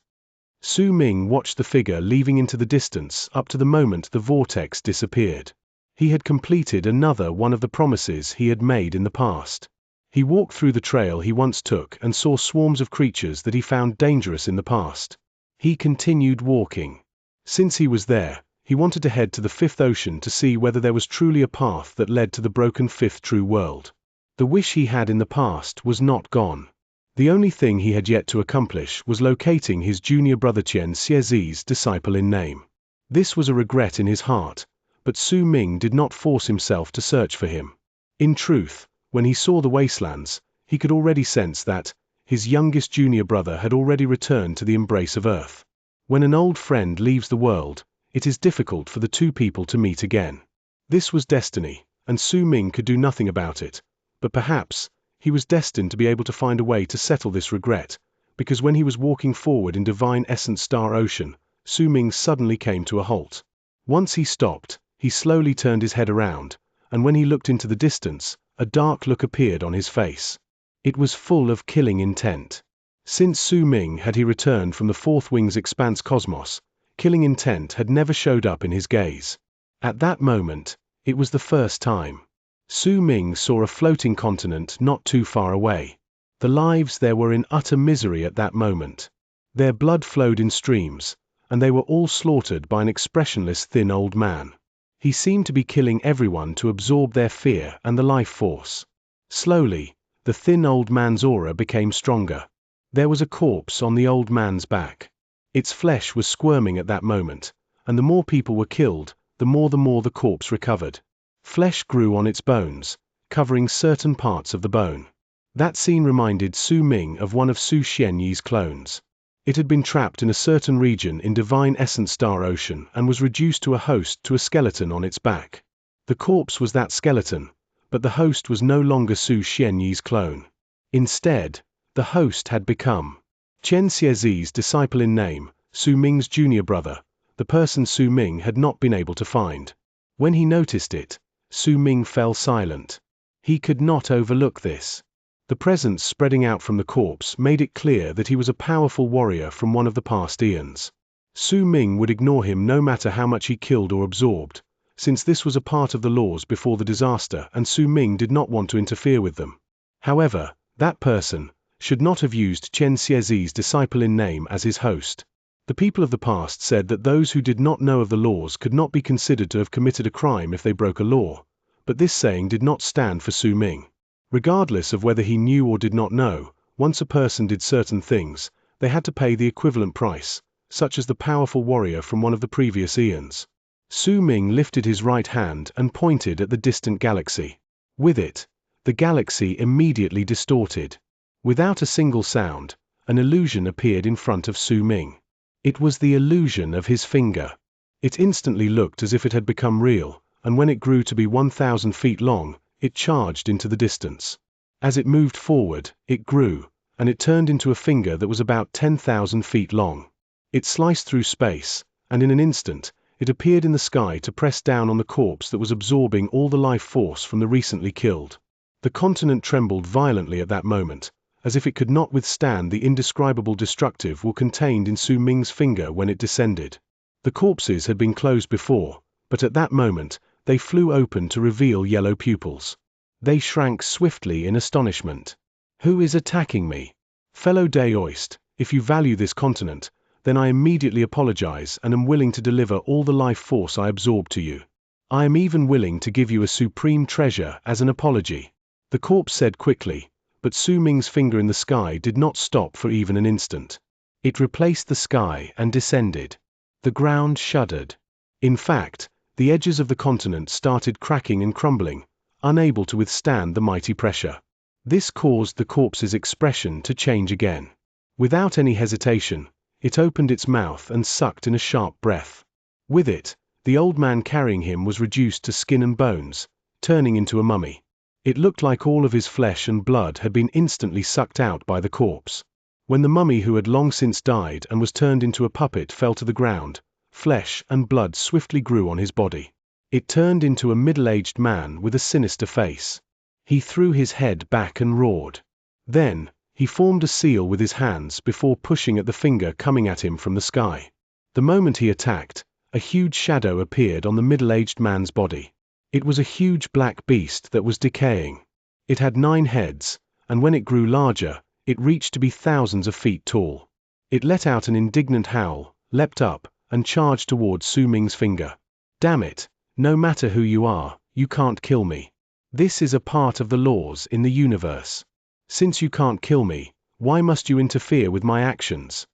Su Ming watched the figure leaving into the distance up to the moment the vortex disappeared. He had completed another one of the promises he had made in the past. He walked through the trail he once took and saw swarms of creatures that he found dangerous in the past. He continued walking. Since he was there, he wanted to head to the Fifth Ocean to see whether there was truly a path that led to the broken Fifth True World. The wish he had in the past was not gone. The only thing he had yet to accomplish was locating his junior brother Xianxia's disciple in name. This was a regret in his heart, but Su Ming did not force himself to search for him. In truth, when he saw the wastelands, he could already sense that his youngest junior brother had already returned to the embrace of Earth. When an old friend leaves the world, it is difficult for the two people to meet again. This was destiny, and Su Ming could do nothing about it, but perhaps he was destined to be able to find a way to settle this regret, because when he was walking forward in Divine Essence Star Ocean, Su Ming suddenly came to a halt. Once he stopped, he slowly turned his head around, and when he looked into the distance, a dark look appeared on his face. It was full of killing intent. Since Su Ming had returned from the Fourth Wing's expanse cosmos, killing intent had never showed up in his gaze. At that moment, it was the first time. Su Ming saw a floating continent not too far away. The lives there were in utter misery at that moment. Their blood flowed in streams, and they were all slaughtered by an expressionless thin old man. He seemed to be killing everyone to absorb their fear and the life force. Slowly, the thin old man's aura became stronger. There was a corpse on the old man's back. Its flesh was squirming at that moment, and the more people were killed, the more the corpse recovered. Flesh grew on its bones, covering certain parts of the bone. That scene reminded Su Ming of one of Su Xianyi's clones. It had been trapped in a certain region in Divine Essence Star Ocean and was reduced to a skeleton on its back. The corpse was that skeleton, but the host was no longer Su Xianyi's clone. Instead, the host had become Xianxia's disciple in name, Su Ming's junior brother, the person Su Ming had not been able to find. When he noticed it, Su Ming fell silent. He could not overlook this. The presence spreading out from the corpse made it clear that he was a powerful warrior from one of the past eons. Su Ming would ignore him no matter how much he killed or absorbed, since this was a part of the laws before the disaster and Su Ming did not want to interfere with them. However, that person should not have used Xianxia's disciple in name as his host. The people of the past said that those who did not know of the laws could not be considered to have committed a crime if they broke a law, but this saying did not stand for Su Ming. Regardless of whether he knew or did not know, once a person did certain things, they had to pay the equivalent price, such as the powerful warrior from one of the previous eons. Su Ming lifted his right hand and pointed at the distant galaxy. With it, the galaxy immediately distorted. Without a single sound, an illusion appeared in front of Su Ming. It was the illusion of his finger. It instantly looked as if it had become real, and when it grew to be 1,000 feet long, it charged into the distance. As it moved forward, it grew, and it turned into a finger that was about 10,000 feet long. It sliced through space, and in an instant, it appeared in the sky to press down on the corpse that was absorbing all the life force from the recently killed. The continent trembled violently at that moment, as if it could not withstand the indescribable destructive will contained in Su Ming's finger when it descended. The corpses had been closed before, but at that moment, they flew open to reveal yellow pupils. They shrank swiftly in astonishment. Who is attacking me? Fellow Daoist, if you value this continent, then I immediately apologize and am willing to deliver all the life force I absorbed to you. I am even willing to give you a supreme treasure as an apology. The corpse said quickly, but Su Ming's finger in the sky did not stop for even an instant. It replaced the sky and descended. The ground shuddered. In fact, the edges of the continent started cracking and crumbling, unable to withstand the mighty pressure. This caused the corpse's expression to change again. Without any hesitation, it opened its mouth and sucked in a sharp breath. With it, the old man carrying him was reduced to skin and bones, turning into a mummy. It looked like all of his flesh and blood had been instantly sucked out by the corpse. When the mummy who had long since died and was turned into a puppet fell to the ground, flesh and blood swiftly grew on his body. It turned into a middle-aged man with a sinister face. He threw his head back and roared. Then, he formed a seal with his hands before pushing at the finger coming at him from the sky. The moment he attacked, a huge shadow appeared on the middle-aged man's body. It was a huge black beast that was decaying. It had 9 heads, and when it grew larger, it reached to be thousands of feet tall. It let out an indignant howl, leapt up, and charged towards Su Ming's finger. Damn it, no matter who you are, you can't kill me. This is a part of the laws in the universe. Since you can't kill me, Why must you interfere with my actions?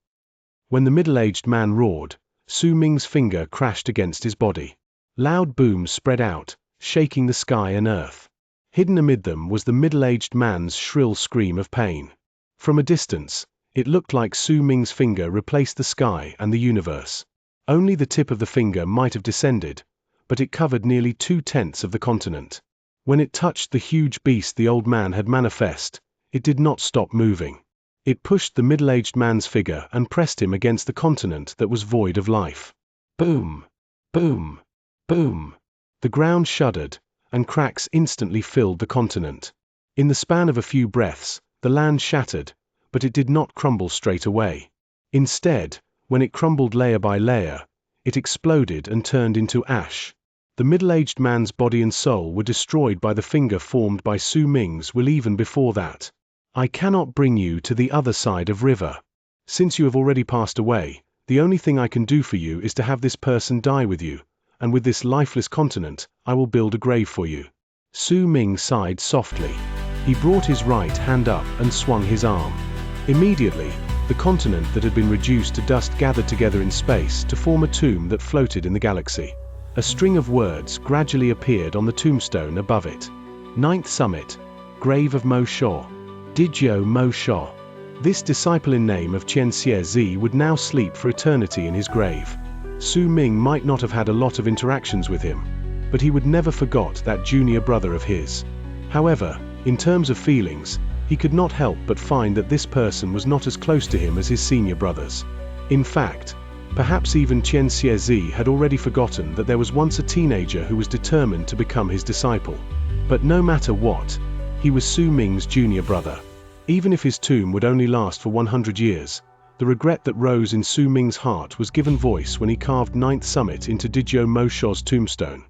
When the middle-aged man roared, Su Ming's finger crashed against his body. Loud booms spread out, shaking the sky and earth. Hidden amid them was the middle-aged man's shrill scream of pain. From a distance, it looked like Su Ming's finger replaced the sky and the universe. Only the tip of the finger might have descended, but it covered nearly 2/10 of the continent. When it touched the huge beast the old man had manifested, it did not stop moving. It pushed the middle-aged man's figure and pressed him against the continent that was void of life. Boom! Boom! Boom! The ground shuddered, and cracks instantly filled the continent. In the span of a few breaths, the land shattered, but it did not crumble straight away. Instead, when it crumbled layer by layer, it exploded and turned into ash. The middle-aged man's body and soul were destroyed by the finger formed by Su Ming's will even before that. I cannot bring you to the other side of river. Since you have already passed away, the only thing I can do for you is to have this person die with you, and with this lifeless continent, I will build a grave for you. Su Ming sighed softly. He brought his right hand up and swung his arm. Immediately, the continent that had been reduced to dust gathered together in space to form a tomb that floated in the galaxy. A string of words gradually appeared on the tombstone above it. 9th Summit, Grave of Mo Shaw. Digyo Mo Shaw. This disciple in name of Xianxia would now sleep for eternity in his grave. Su Ming might not have had a lot of interactions with him, but he would never forgot that junior brother of his. However, in terms of feelings, he could not help but find that this person was not as close to him as his senior brothers. In fact, perhaps even Xianxia had already forgotten that there was once a teenager who was determined to become his disciple. But no matter what, he was Su Ming's junior brother. Even if his tomb would only last for 100 years, the regret that rose in Su Ming's heart was given voice when he carved 9th Summit into Digyo Mo Shaw's tombstone.